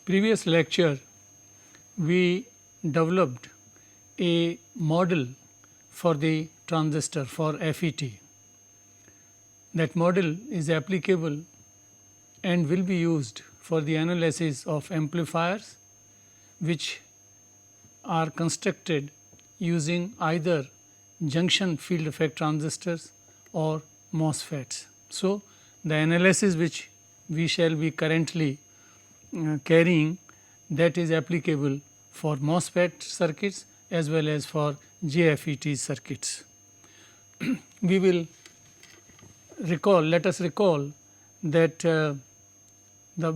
previous lecture we developed a model for the transistor for FET. That model is applicable and will be used for the analysis of amplifiers which are constructed using either junction field effect transistors or MOSFETs. So, the analysis which we shall be currently carrying, that is applicable for MOSFET circuits as well as for JFET circuits. We will recall, let us recall that the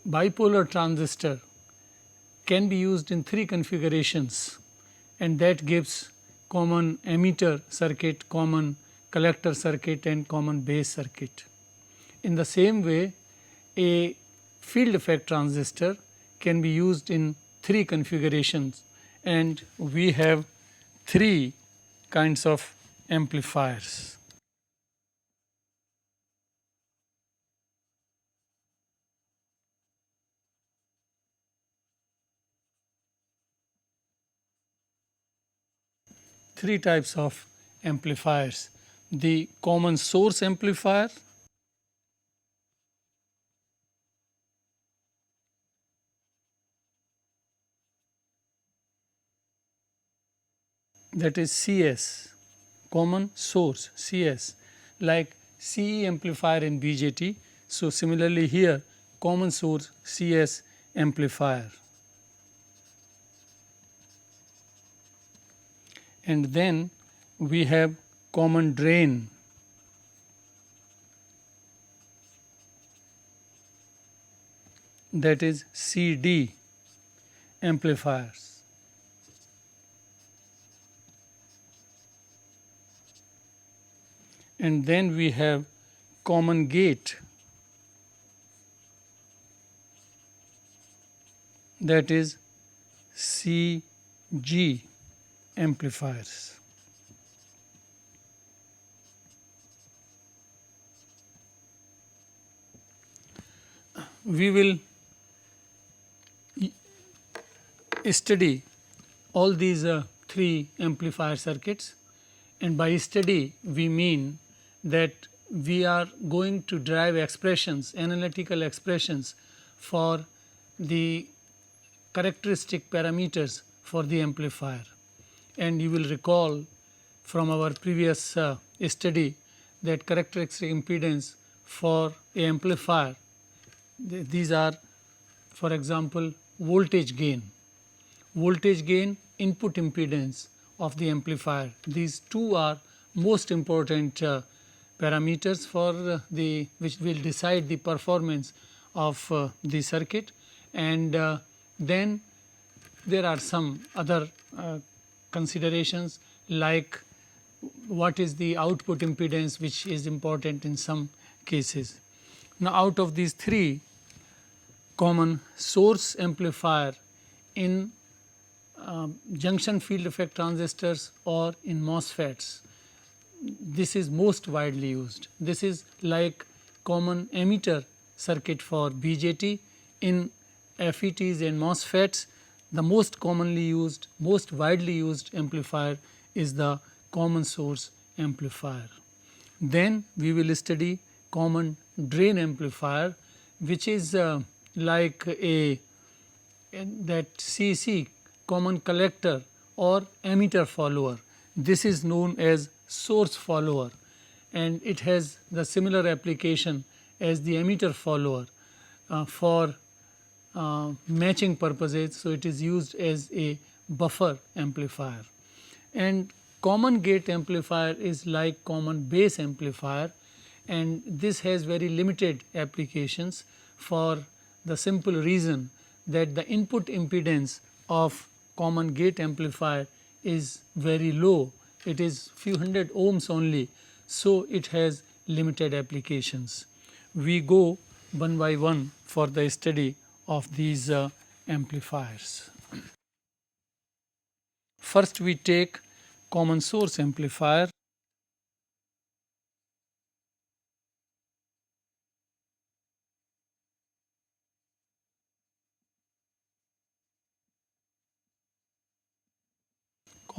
bipolar transistor can be used in 3 configurations, and that gives common emitter circuit, common collector circuit and common base circuit. In the same way, a field effect transistor can be used in 3 configurations, and we have 3 kinds of amplifiers. Three types of amplifiers: the common source amplifier, that is CS, common source CS, like CE amplifier in BJT. So, similarly here common source CS amplifier. And then we have common drain, that is CD amplifiers. And then we have common gate, that is CG amplifiers. We will study all these 3 amplifier circuits, and by study we mean that we are going to derive expressions, analytical expressions for the characteristic parameters for the amplifier. And you will recall from our previous study that characteristic impedance for a amplifier, these are for example voltage gain, input impedance of the amplifier. These two are most important parameters for the which will decide the performance of the circuit. And then there are some other considerations like what is the output impedance, which is important in some cases. Now, out of these 3, common source amplifier in junction field effect transistors or in MOSFETs, this is most widely used. This is like common emitter circuit for BJT. In FETs and MOSFETs, the most commonly used, most widely used amplifier is the common source amplifier. Then we will study common drain amplifier, which is like that CC, common collector or emitter follower. This is known as source follower, and it has the similar application as the emitter follower for matching purposes. So, it is used as a buffer amplifier. And common gate amplifier is like common base amplifier, and this has very limited applications for the simple reason that the input impedance of common gate amplifier is very low. It is few hundred ohms only. So, it has limited applications. We go one by one for the study of these amplifiers. First we take common source amplifier.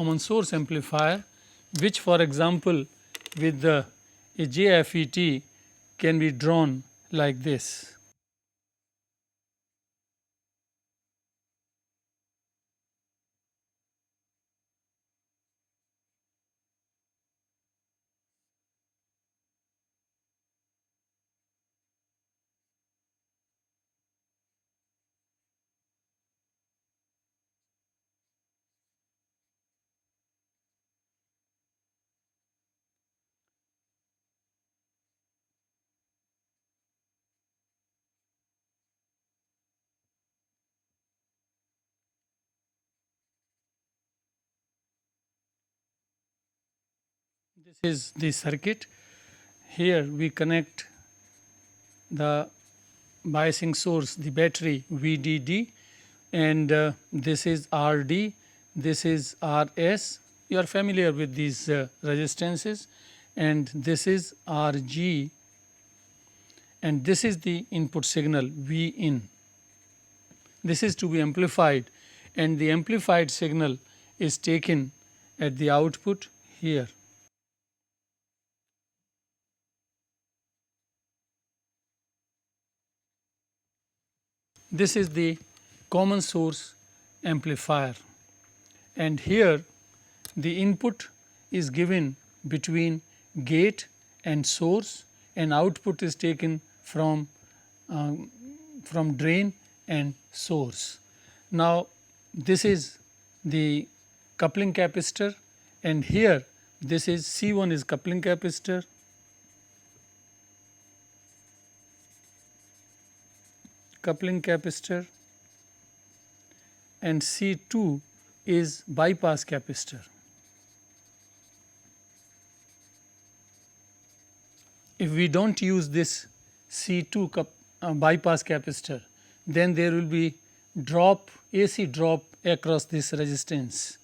common source amplifier, which for example with a JFET can be drawn like this. This is the circuit. Here we connect the biasing source, the battery VDD, and this is RD, this is RS. You are familiar with these resistances, and this is RG, and this is the input signal V in. This is to be amplified, and the amplified signal is taken at the output here. This is the common source amplifier, and here the input is given between gate and source, and output is taken from drain and source. Now this is the coupling capacitor, and here this is C1 is coupling capacitor, and C2 is bypass capacitor. If we do not use this C2 bypass capacitor, then there will be AC drop across this resistance,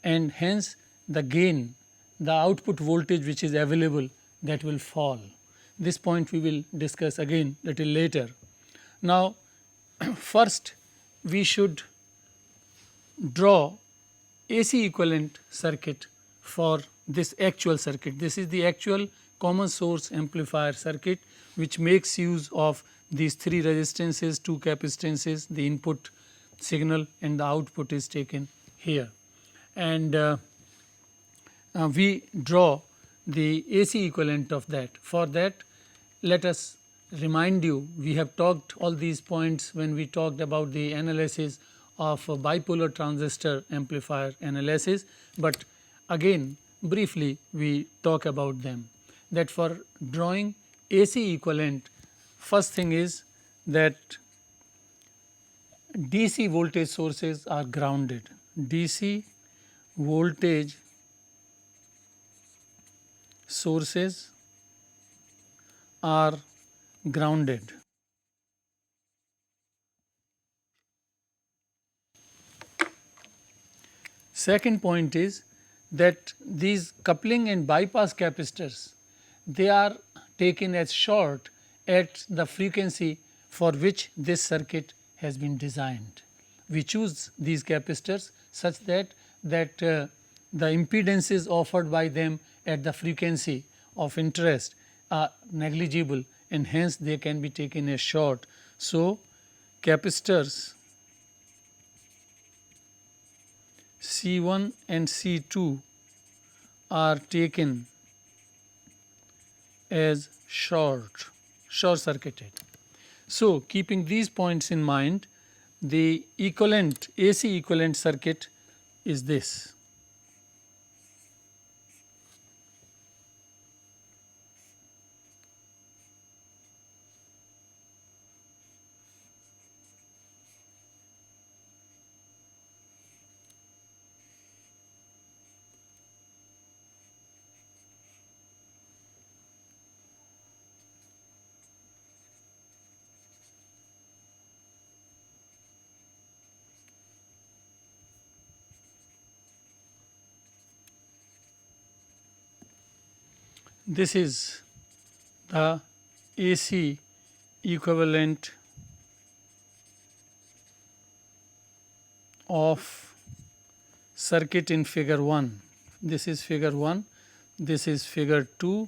and hence the gain, the output voltage which is available, that will fall. This point we will discuss again little later. Now first we should draw AC equivalent circuit for this actual circuit. This is the actual common source amplifier circuit, which makes use of these three resistances, two capacitances, the input signal, and the output is taken here. And we draw the AC equivalent of that. For that, let us remind you, we have talked all these points when we talked about the analysis of a bipolar transistor amplifier analysis, but again briefly we talk about them. That for drawing AC equivalent, first thing is that DC voltage sources are grounded. DC voltage sources are grounded. Second point is that these coupling and bypass capacitors, they are taken as short at the frequency for which this circuit has been designed. We choose these capacitors such that the impedances offered by them at the frequency of interest are negligible, and hence they can be taken as short. So, capacitors C1 and C2 are taken as short circuited. So, keeping these points in mind, the equivalent AC equivalent circuit is this. This is the AC equivalent of circuit in figure 1. This is figure 1, this is figure 2.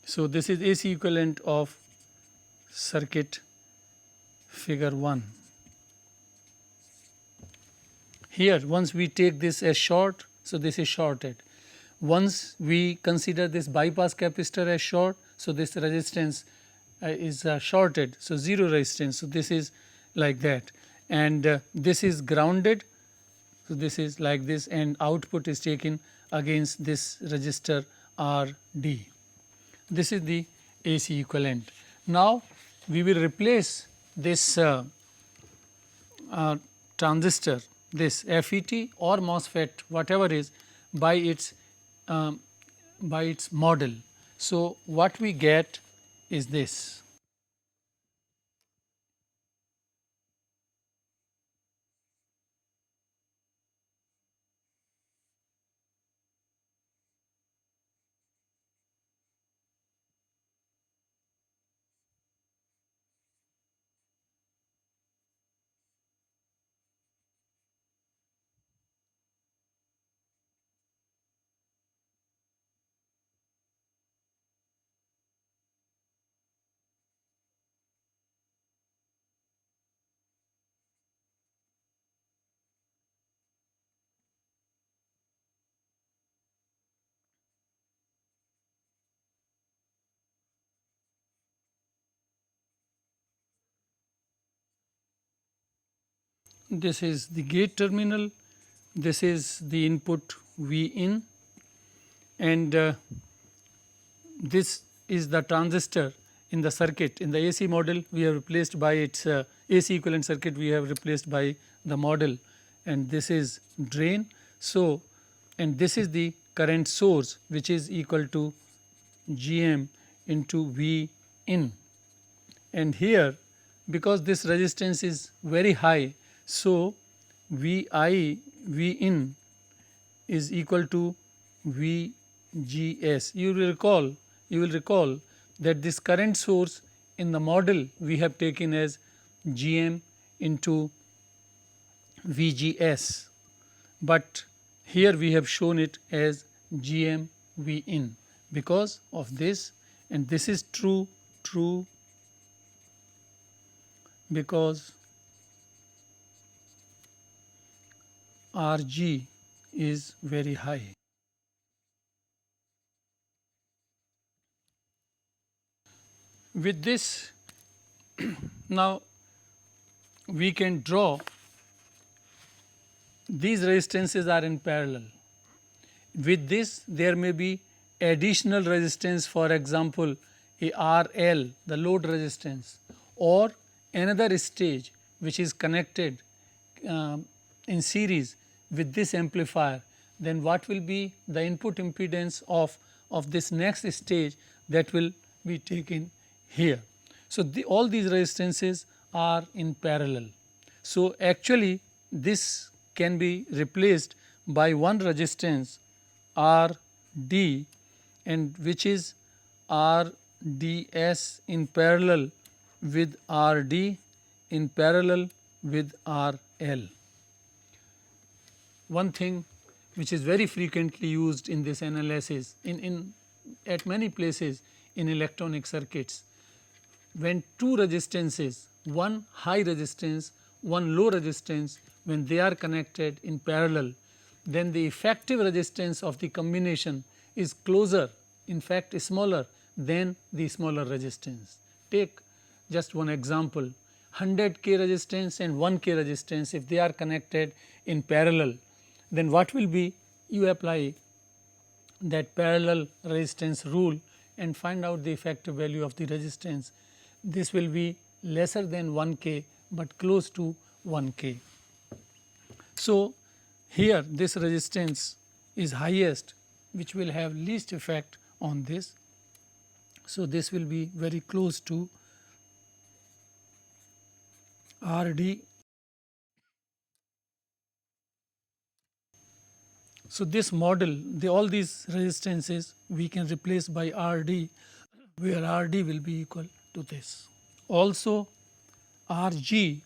So, this is AC equivalent of circuit figure 1. Here once we take this as short, so this is shorted. Once we consider this bypass capacitor as short, so this resistance is shorted, so 0 resistance. So, this is like that, and this is grounded. So, this is like this, and output is taken against this resistor RD. This is the AC equivalent. Now, we will replace this transistor, this FET or MOSFET, whatever is, by its model. So, what we get is this. This is the gate terminal, this is the input V in, and this is the transistor in the circuit. In the AC model we have replaced by its AC equivalent circuit, we have replaced by the model, and this is drain. So, and this is the current source, which is equal to GM into V in, and here because this resistance is very high, so V in is equal to VGS. You will recall that this current source in the model we have taken as GM into VGS, but here we have shown it as GM V in because of this, and this is true because RG is very high. With this now we can draw, these resistances are in parallel. With this there may be additional resistance, for example a RL, the load resistance, or another stage which is connected in series with this amplifier. Then what will be the input impedance of this next stage that will be taken here. So, all these resistances are in parallel. So, actually this can be replaced by one resistance RD, and which is RDS in parallel with RD in parallel with RL. One thing which is very frequently used in this analysis at many places in electronic circuits, when two resistances, one high resistance, one low resistance, when they are connected in parallel, then the effective resistance of the combination is closer, in fact smaller than the smaller resistance. Take just one example, 100K resistance and 1K resistance, if they are connected in parallel, then what will be, you apply that parallel resistance rule and find out the effective value of the resistance. This will be lesser than 1K, but close to 1K. So, here this resistance is highest, which will have least effect on this. So, this will be very close to RD. So, this model, all these resistances we can replace by RD, where RD will be equal to this. Also RG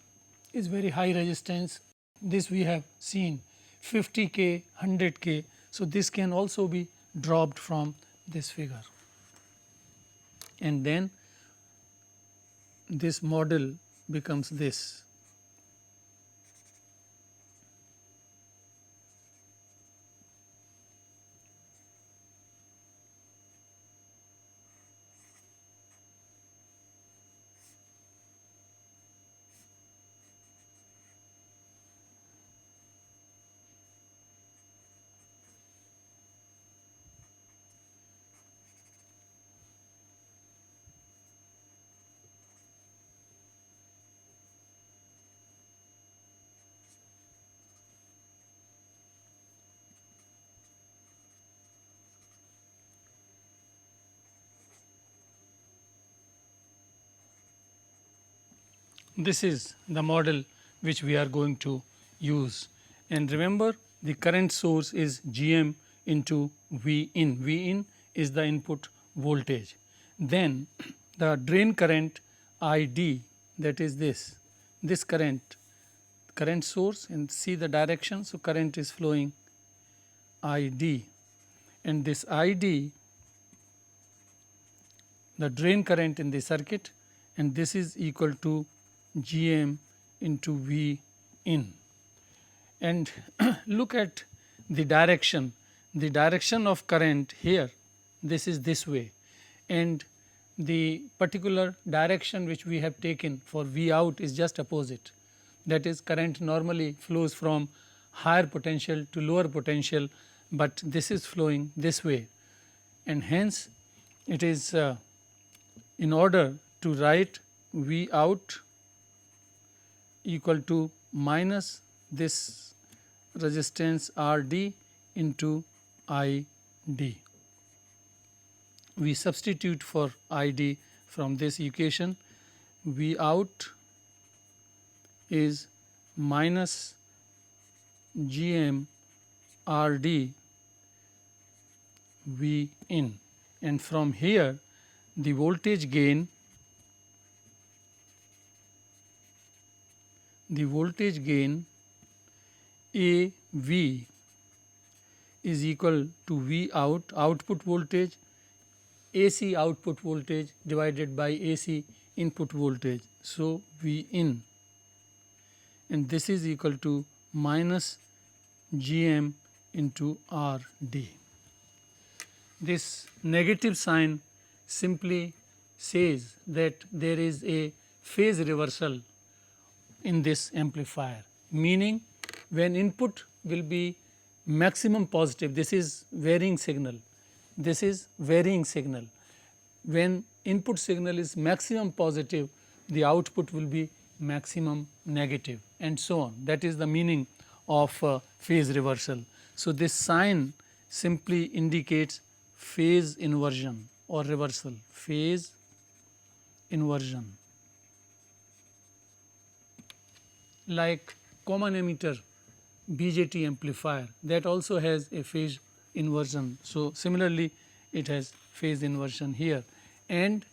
is very high resistance. This we have seen 50K, 100K. So, this can also be dropped from this figure, and then this model becomes this. This is the model which we are going to use, and remember the current source is GM into V in. V in is the input voltage. Then the drain current ID, that is this current source, and see the direction. So, current is flowing ID, and this ID, the drain current in the circuit, and this is equal to GM into V in. And look at the direction of current here, this is this way, and the particular direction which we have taken for V out is just opposite. That is, current normally flows from higher potential to lower potential, but this is flowing this way, and hence it is in order to write V out equal to minus this resistance R d into I d. We substitute for I d from this equation. V out is minus GM R d V in, and from here the voltage gain A V is equal to V out, output voltage, AC output voltage divided by AC input voltage. So, V in, and this is equal to minus GM into R d. This negative sign simply says that there is a phase reversal in this amplifier, meaning when input will be maximum positive, this is varying signal, when input signal is maximum positive, the output will be maximum negative, and so on. That is the meaning of phase reversal. So, this sign simply indicates phase inversion or reversal, phase inversion. Like common emitter BJT amplifier, that also has a phase inversion. So, similarly it has phase inversion here, and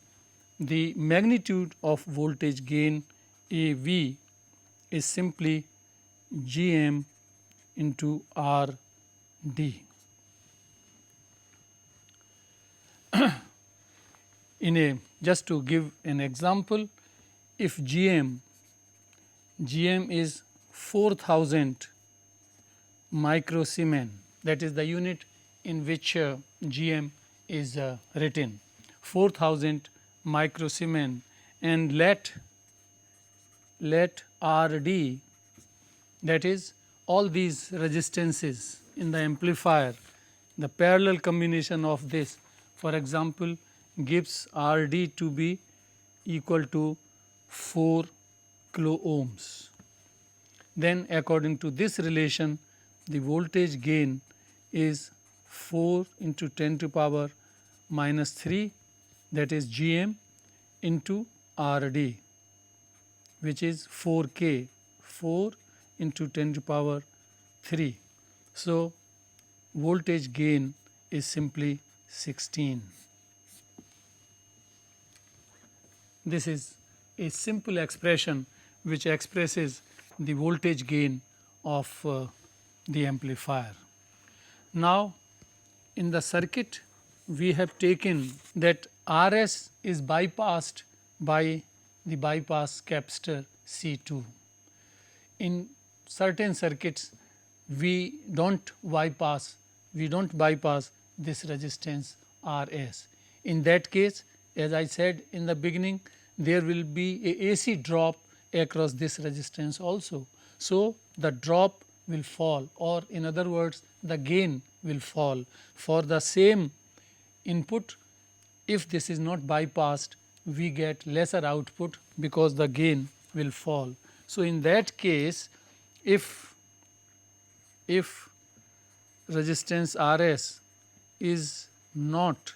the magnitude of voltage gain A V is simply GM into R d. Just to give an example, if GM is 4000 microsiemens, that is the unit in which GM is written, 4000 microsiemens, and let R d, that is all these resistances in the amplifier, the parallel combination of this, for example, gives R d to be equal to 4 kilo ohms. Then according to this relation, the voltage gain is 4 into 10 to power minus 3, that is GM into R d, which is 4K, 4 into 10 to power 3. So, voltage gain is simply 16. This is a simple expression which expresses the voltage gain of the amplifier. Now, in the circuit we have taken that RS is bypassed by the bypass capacitor C2. In certain circuits we do not bypass this resistance RS. In that case, as I said in the beginning, there will be a AC drop across this resistance also. So, the drop will fall, or in other words the gain will fall for the same input. If this is not bypassed, we get lesser output because the gain will fall. So, in that case, if resistance RS is not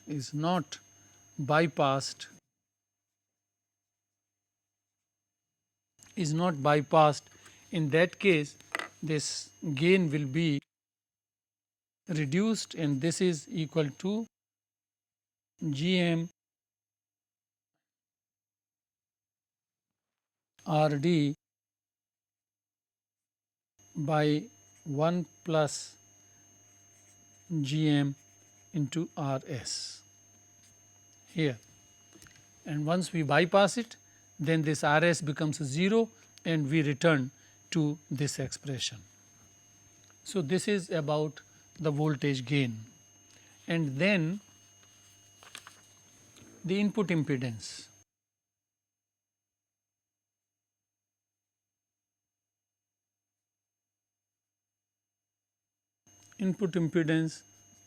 bypassed, in that case this gain will be reduced, and this is equal to GM RD by 1 plus GM into RS here, and once we bypass it, then this RS becomes 0 and we return to this expression. So, this is about the voltage gain, and then the input impedance. Input impedance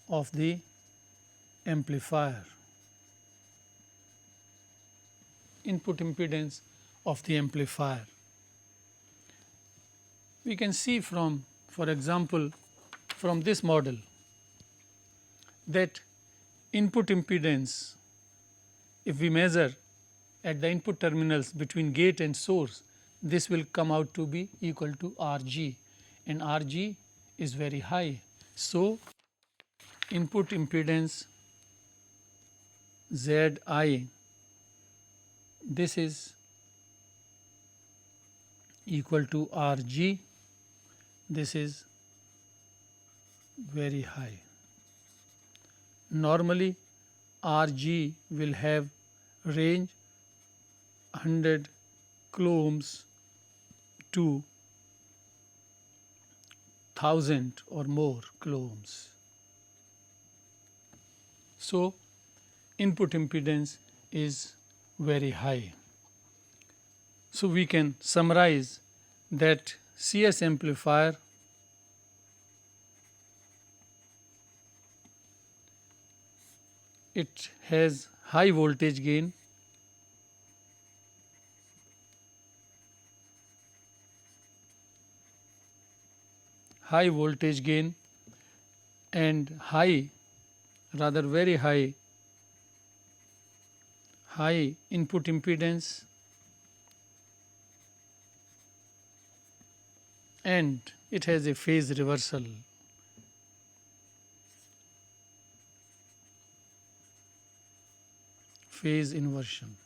of the amplifier. Input impedance of the amplifier. We can see from, for example, from this model that input impedance, if we measure at the input terminals between gate and source, this will come out to be equal to Rg, and Rg is very high. So, input impedance Zi, this is equal to Rg, this is very high. Normally Rg will have range 100 coulombs to 1000 or more coulombs. So, input impedance is very high. So, we can summarize that CS amplifier it has high voltage gain, and very high input impedance, and it has a phase reversal. Phase inversion.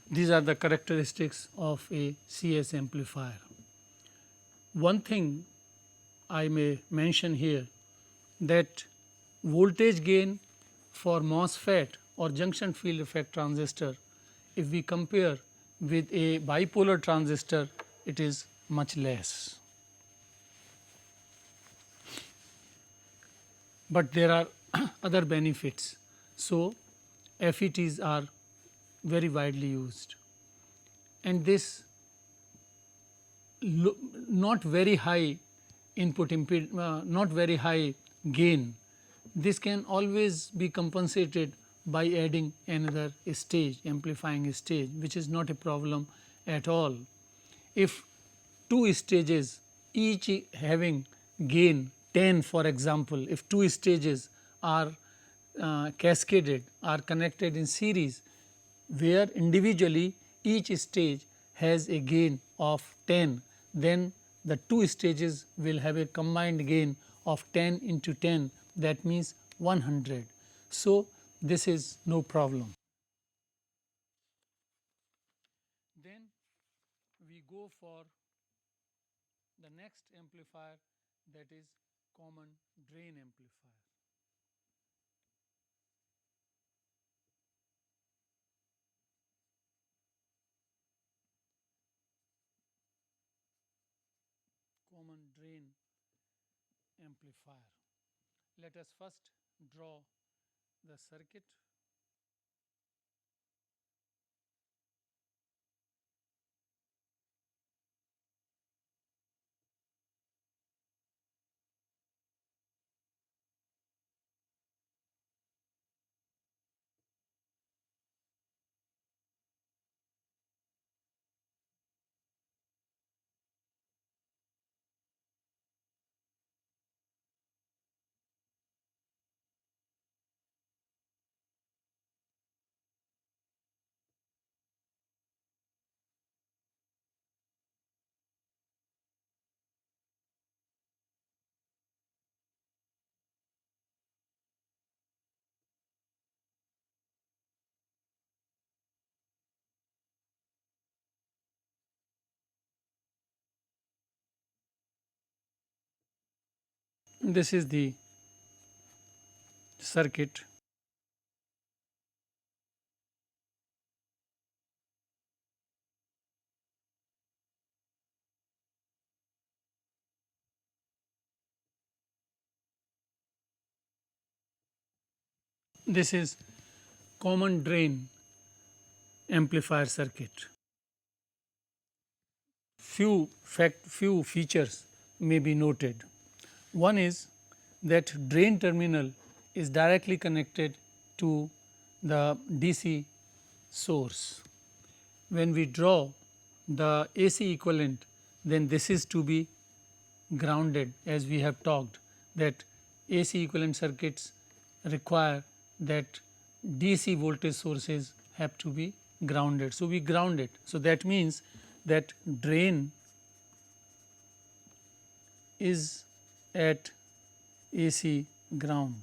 These are the characteristics of a CS amplifier. One thing I may mention here, that voltage gain for MOSFET or junction field effect transistor, if we compare with a bipolar transistor, it is much less. But there are other benefits. So, FETs are very widely used, and this not very high not very high gain, this can always be compensated by adding another stage, amplifying stage, which is not a problem at all. If two stages each having gain 10, for example, if two stages are cascaded, are connected in series, where individually each stage has a gain of 10, then the two stages will have a combined gain of 10 into 10, that means 100. So, this is no problem. Then we go for the next amplifier, that is common drain amplifier. Common drain amplifier. Let us first draw the circuit. This is the circuit. This is common drain amplifier circuit. Few features may be noted. One is that drain terminal is directly connected to the DC source. When we draw the AC equivalent, then this is to be grounded, as we have talked that AC equivalent circuits require that DC voltage sources have to be grounded. So, we ground it. So, that means that drain is at AC ground.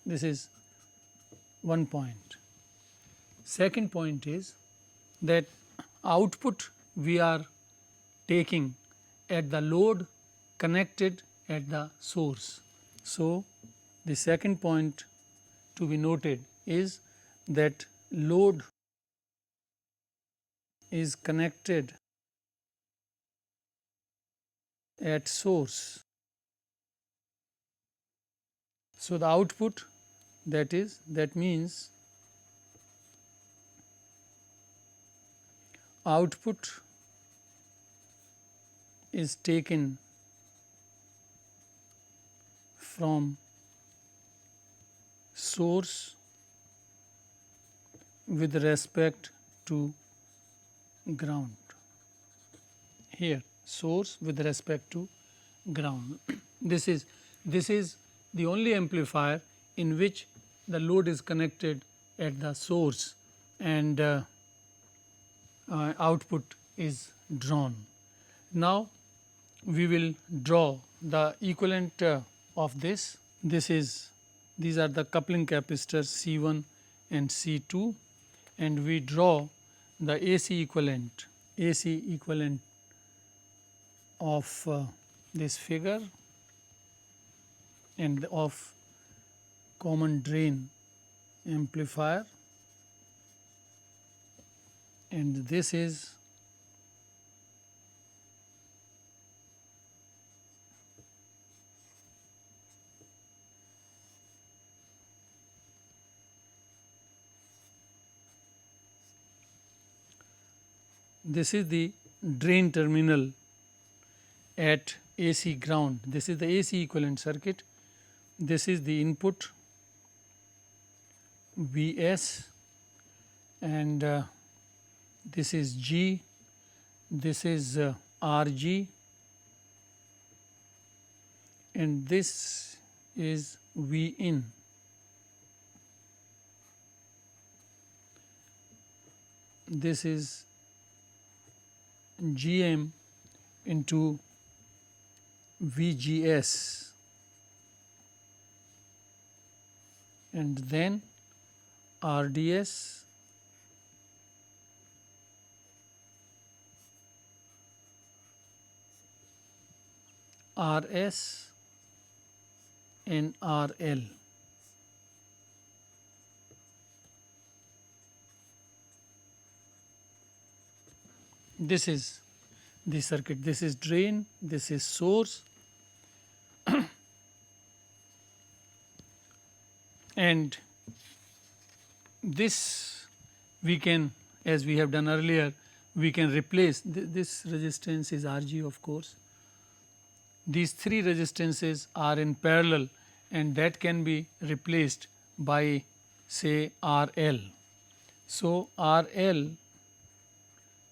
This is one point. Second point is that output we are taking at the load connected at the source. So, the second point to be noted is that load is connected at source. So, the output that means output is taken from source with respect to ground. Here source with respect to ground. This is the only amplifier in which the load is connected at the source and output is drawn. Now, we will draw the equivalent of this. These are the coupling capacitors C1 and C2, and we draw the AC equivalent of this figure and of common drain amplifier, and this is the drain terminal at AC ground. This is the AC equivalent circuit. This is the input Vs, and this is G, this is Rg, and this is V in. This is Gm into Vgs, and then Rds RS and RL. This is the circuit, this is drain, this is source, and this we can, as we have done earlier, we can replace this resistance is Rg, of course. These three resistances are in parallel and that can be replaced by say RL. So, RL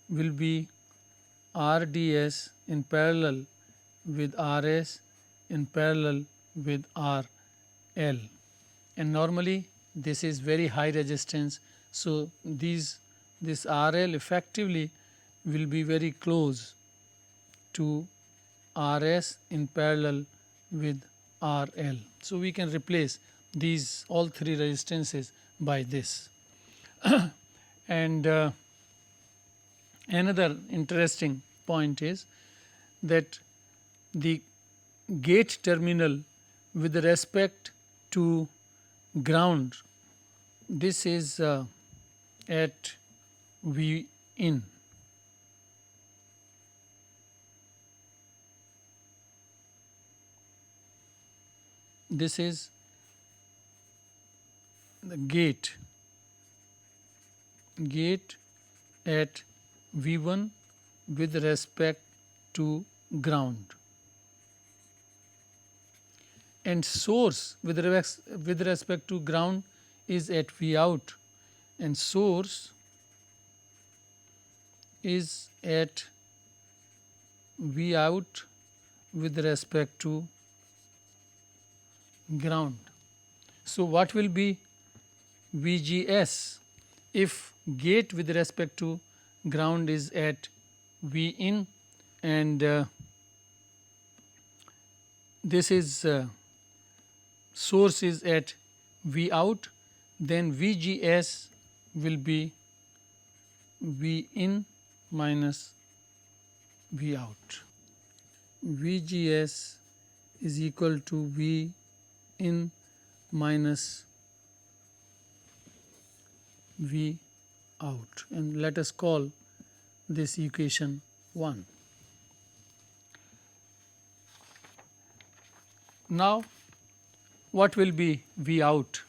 will be RDS in parallel with RS in parallel with RL, and normally this is very high resistance. So, this RL effectively will be very close to RS in parallel with RL. So, we can replace these all three resistances by this. And another interesting point is that the gate terminal with respect to ground, this is at V in. This is the gate at V1 with respect to ground, and source with respect to ground is at V out, and source is at V out with respect to ground. So, what will be VGS if gate with respect to ground is at V in and this is source is at V out, then VGS will be V in minus V out. VGS is equal to V in minus V out, and let us call this equation 1. Now, what will be V out?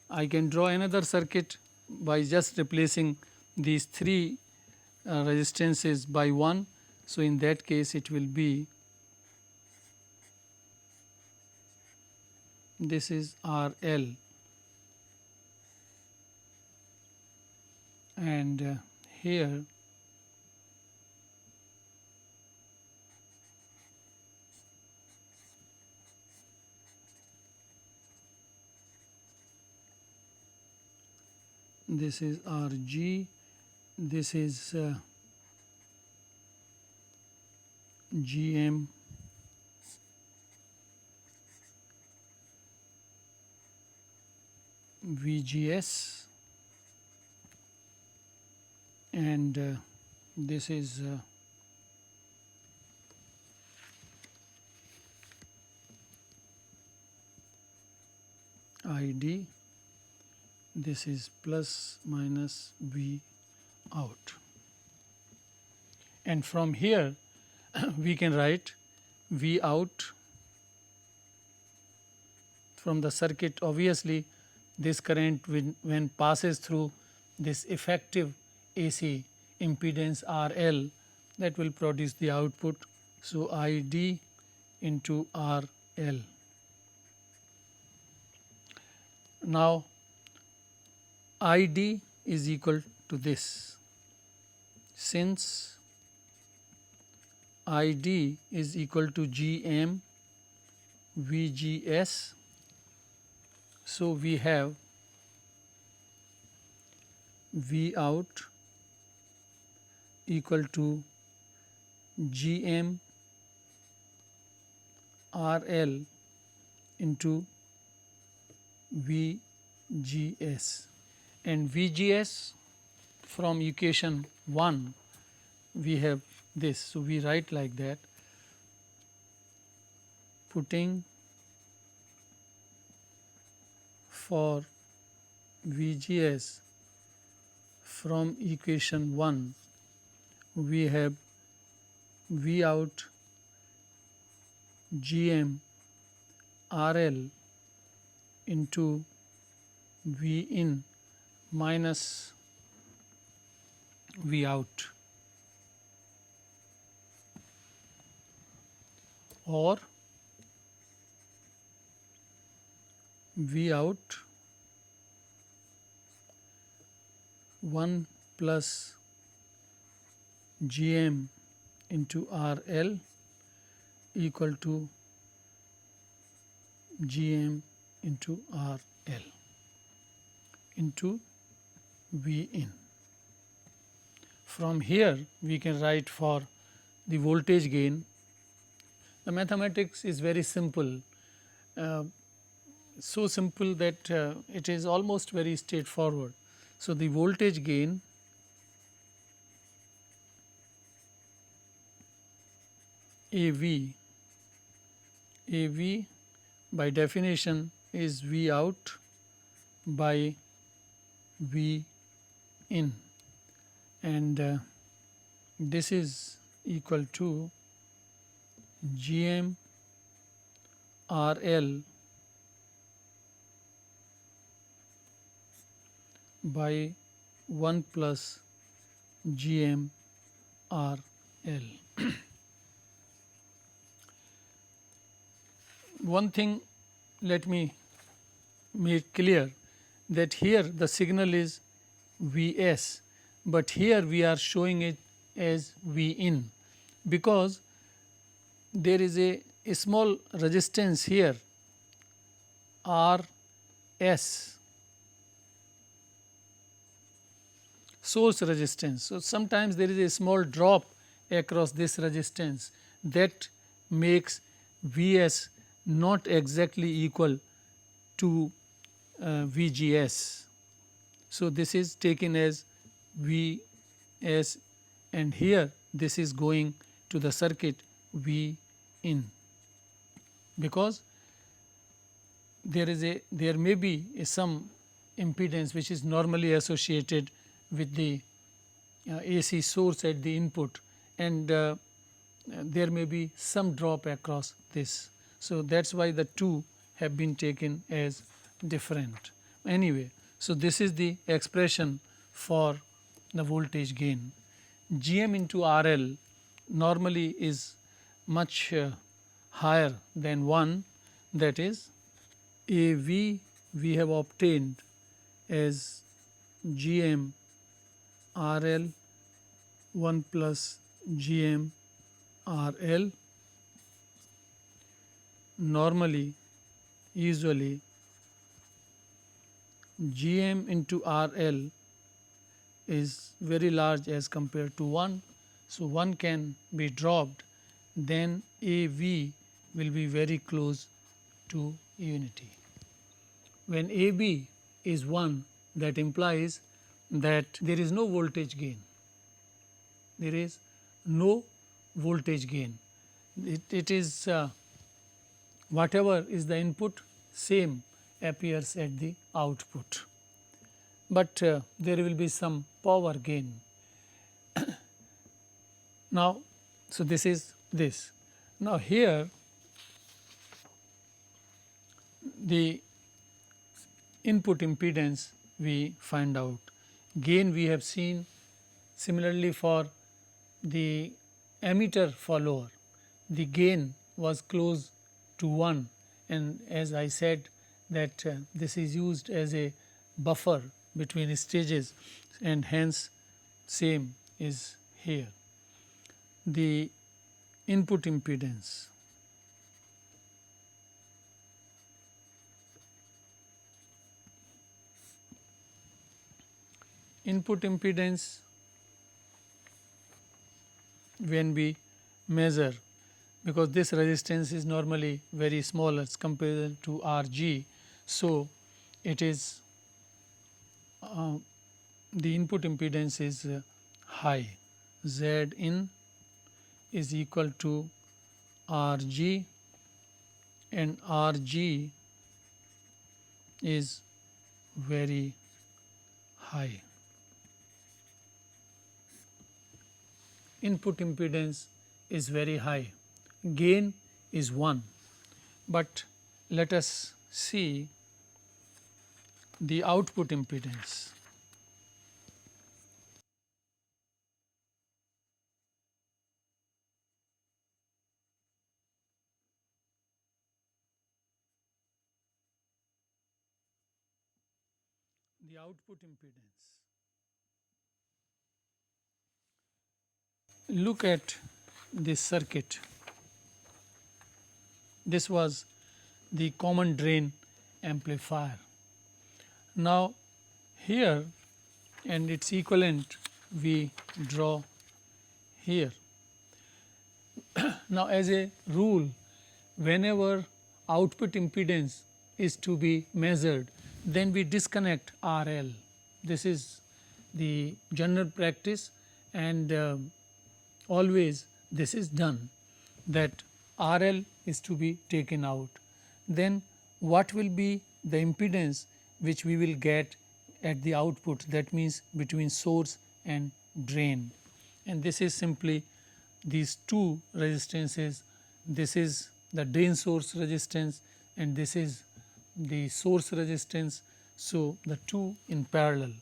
I can draw another circuit by just replacing these three resistances by 1. So, in that case it will be, this is RL and here this is RG, this is GM, VGS, and this is ID, this is plus minus V out, and from here we can write V out from the circuit. Obviously, this current when passes through this effective AC impedance RL, that will produce the output. So, ID into RL. Now, ID is equal to this. Since ID is equal to GM VGS, so we have V out equal to GM RL into VGS, and VGS from equation 1 we have this. So, we write like that, putting for VGS from equation 1, we have V out GM RL into V in minus V out, or V out 1 plus GM into RL equal to GM into RL into V in. From here we can write for the voltage gain. The mathematics is very simple, so simple that it is almost very straightforward. So, the voltage gain AV by definition is V out by V in, and this is equal to GM RL by 1 plus GM RL. One thing let me make clear, that here the signal is Vs, but here we are showing it as V in, because there is a small resistance here Rs, source resistance. So, sometimes there is a small drop across this resistance that makes Vs not exactly equal to Vgs. So, this is taken as Vs, and here this is going to the circuit V in, because there may be some impedance which is normally associated with the AC source at the input, and there may be some drop across this. So, that is why the two have been taken as different. Anyway, so this is the expression for the voltage gain. GM into RL normally is much higher than 1, that is AV we have obtained as GM RL 1 plus GM RL. Normally, usually GM into RL is very large as compared to 1. So, 1 can be dropped, then AV will be very close to unity. When AB is 1, that implies that there is no voltage gain. There is no voltage gain. It is whatever is the input, same appears at the output, but there will be some power gain. Now, so this is this. Now, here the input impedance we find out, gain we have seen. Similarly, for the emitter follower, the gain was close to 1, and as I said that this is used as a buffer between stages, and hence same is here. The input impedance when we measure, because this resistance is normally very small as compared to Rg. So, it is the input impedance is high, Z in is equal to Rg and Rg is very high. Input impedance is very high, gain is 1, but let us see the output impedance. The output impedance. Look at this circuit. This was the common drain amplifier. Now here and its equivalent we draw here. Now as a rule, whenever output impedance is to be measured, then we disconnect RL. This is the general practice, and always this is done, that RL is to be taken out. Then what will be the impedance which we will get at the output, that means between source and drain, and this is simply these two resistances. This is the drain source resistance and this is the source resistance. So, the two in parallel.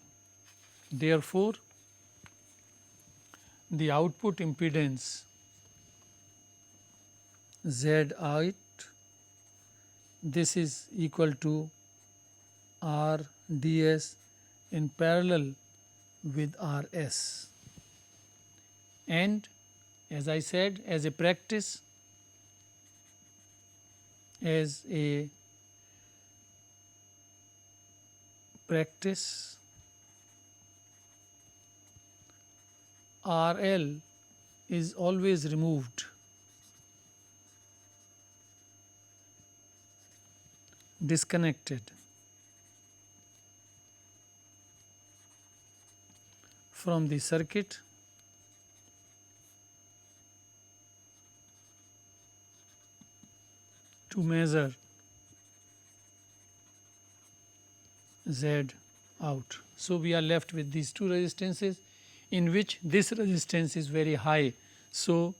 Therefore, the output impedance Z out, this is equal to R ds in parallel with R s, and as I said, as a practice, RL is always removed disconnected from the circuit to measure Z out. So, we are left with these two resistances in which this resistance is very high. So,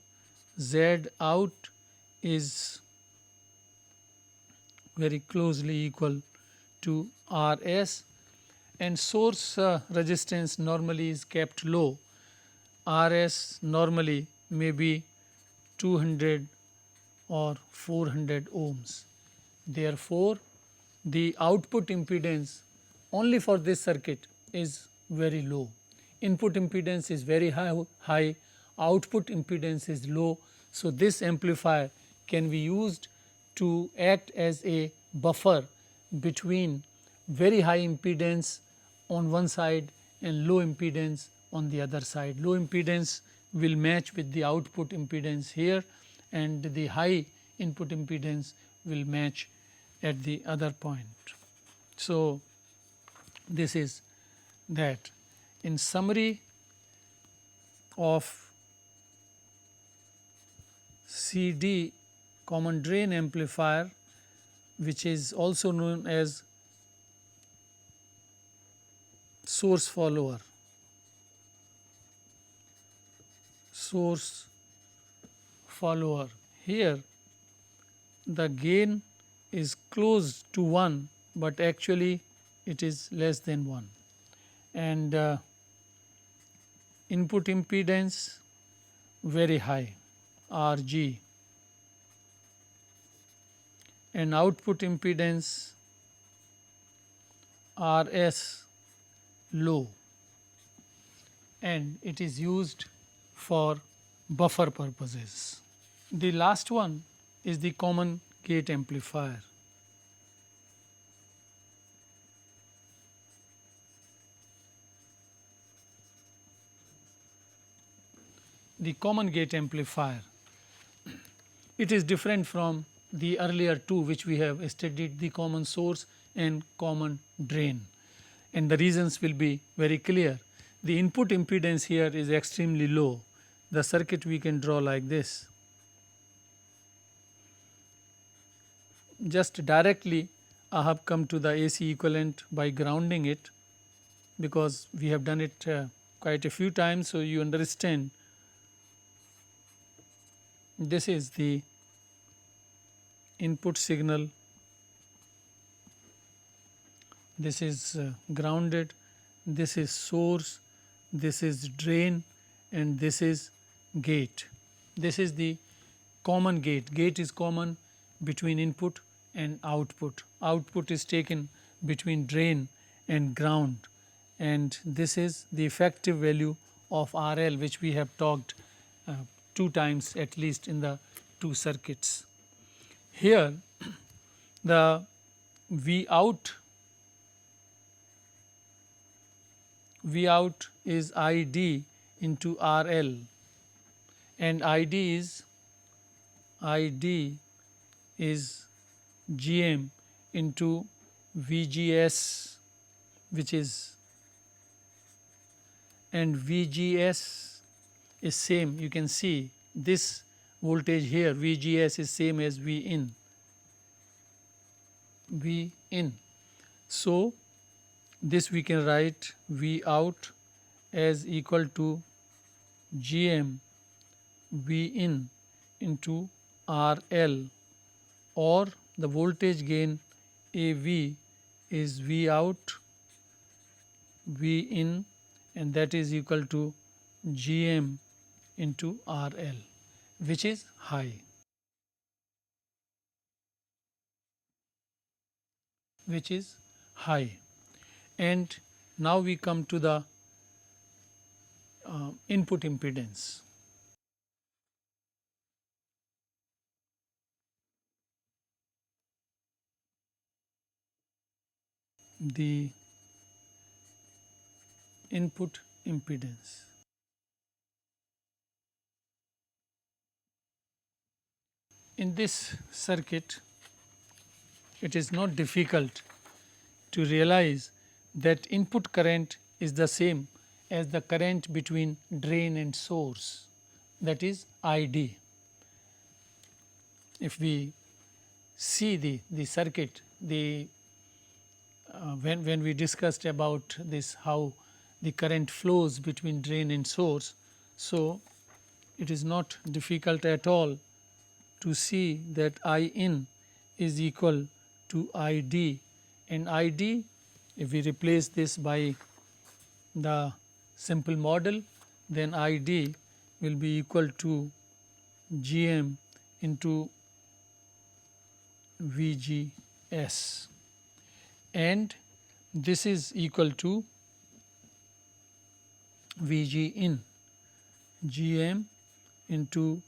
Z out is very closely equal to R s, and source resistance normally is kept low. R s normally may be 200 or 400 ohms. Therefore, the output impedance only for this circuit is very low. Input impedance is very high, output impedance is low. So, this amplifier can be used to act as a buffer between very high impedance on one side and low impedance on the other side. Low impedance will match with the output impedance here, and the high input impedance will match at the other point. So, this is that. In summary of CD common drain amplifier, which is also known as source follower, here the gain is close to 1, but actually it is less than 1, and input impedance very high Rg, and output impedance Rs low, and it is used for buffer purposes. The last one is the common gate amplifier. The common gate amplifier, it is different from the earlier two which we have studied, the common source and common drain, and the reasons will be very clear. The input impedance here is extremely low. The circuit we can draw like this. just directly I have come to the AC equivalent by grounding it, because we have done it quite a few times. So, you understand this is the input signal, this is grounded, this is source, this is drain, and this is gate. This is the common gate. Gate is common between input and output. Output is taken between drain and ground, and this is the effective value of RL, which we have talked 2 times at least in the 2 circuits. Here the V out is ID into RL, and ID is GM into VGS, which is, and VGS is same, you can see this voltage here VGS is same as V in. So, this we can write V out as equal to GM V in into RL, or the voltage gain AV is V out V in, and that is equal to GM into RL, which is high. And now we come to the input impedance. The input impedance. In this circuit, it is not difficult to realize that input current is the same as the current between drain and source, that is ID. If we see the circuit, when we discussed about this, how the current flows between drain and source, so it is not difficult at all to see that I in is equal to ID, and ID, if we replace this by the simple model, then ID will be equal to GM into VGS, and this is equal to VG in, GM into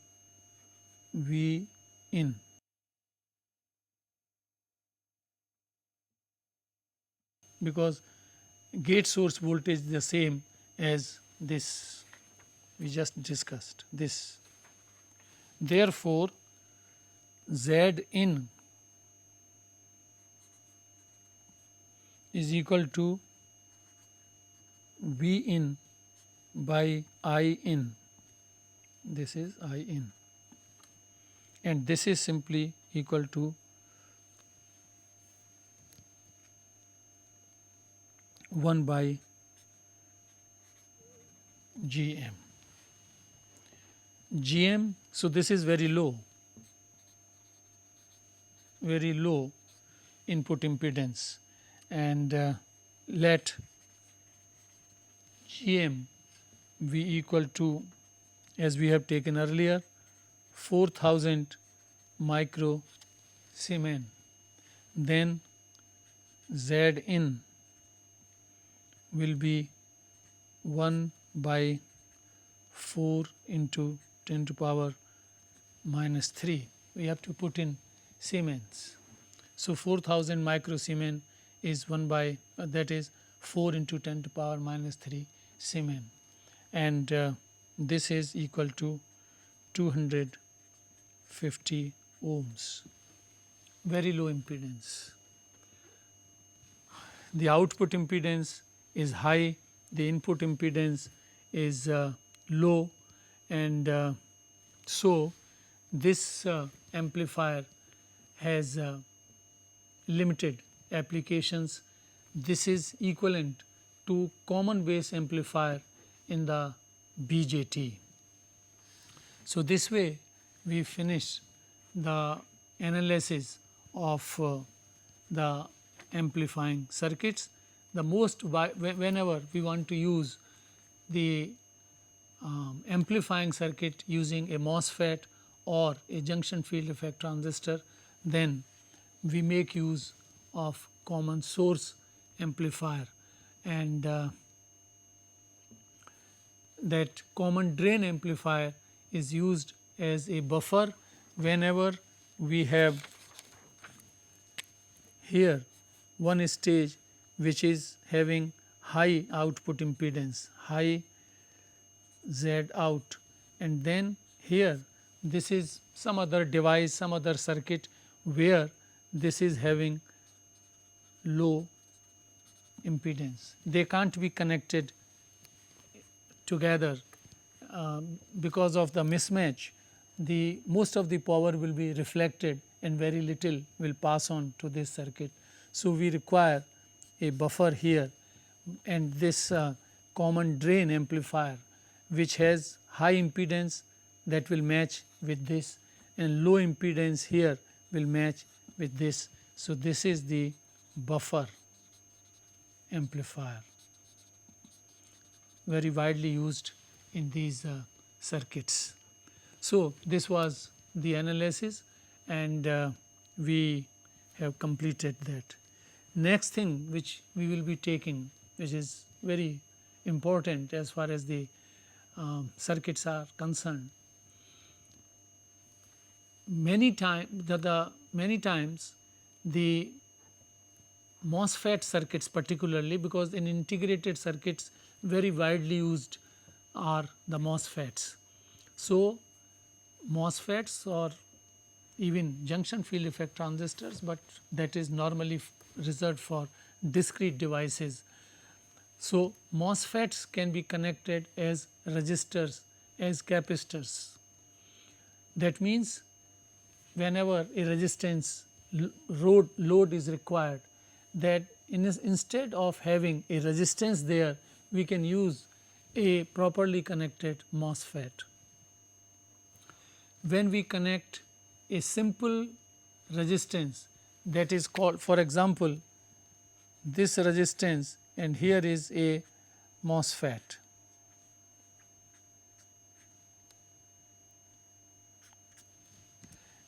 V in. Because gate source voltage is the same as this we just discussed this. Therefore, Z in is equal to V in by I in. This is I in, and this is simply equal to 1 by GM. GM, so this is very low input impedance, and let GM be equal to, as we have taken earlier, 4000 microsiemens. Then Z in will be 1 by 4 into 10 to power minus 3. We have to put in Siemens. So 4000 microsiemens is 1 by that is 4 into 10 to power minus 3 Siemens, and this is equal to 250 ohms. Very low impedance. The output impedance is high, the input impedance is low, and so this amplifier has limited applications. This is equivalent to common base amplifier in the BJT. So, this way we finish the analysis of the amplifying circuits. The most whenever we want to use the amplifying circuit using a MOSFET or a junction field effect transistor, then we make use of common source amplifier, and that common drain amplifier is used as a buffer whenever we have here one stage which is having high output impedance, high Z out, and then here this is some other device, some other circuit where this is having low impedance. They can't be connected together because of the mismatch. The most of the power will be reflected and very little will pass on to this circuit. So, we require a buffer here, and this common drain amplifier which has high impedance that will match with this, and low impedance here will match with this. So, this is the buffer amplifier, very widely used in these circuits. So, this was the analysis, and we have completed that. Next thing which we will be taking, which is very important as far as the circuits are concerned, many times the MOSFET circuits, particularly because in integrated circuits very widely used are the MOSFETs. So, MOSFETs or even junction field effect transistors, but that is normally reserved for discrete devices. So, MOSFETs can be connected as resistors, as capacitors. That means, whenever a resistance load is required, that instead of having a resistance there, we can use a properly connected MOSFET. When we connect a simple resistance, that is called, for example, this resistance, and here is a MOSFET.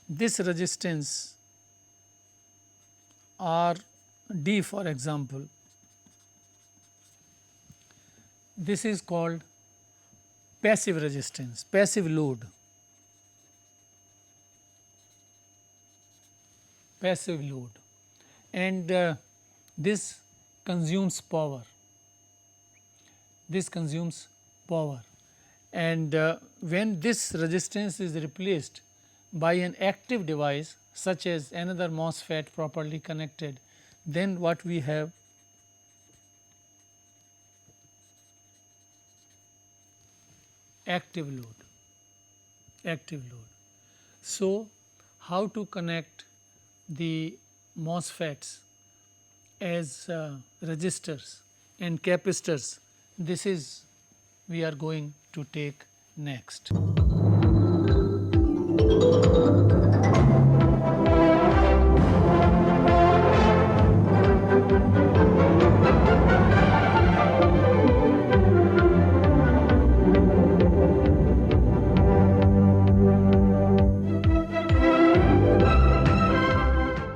This resistance R D, for example, this is called passive resistance, passive load, and this consumes power, and when this resistance is replaced by an active device such as another MOSFET properly connected, then what we have? Active load. So, how to connect the MOSFETs as resistors and capacitors, this is we are going to take next.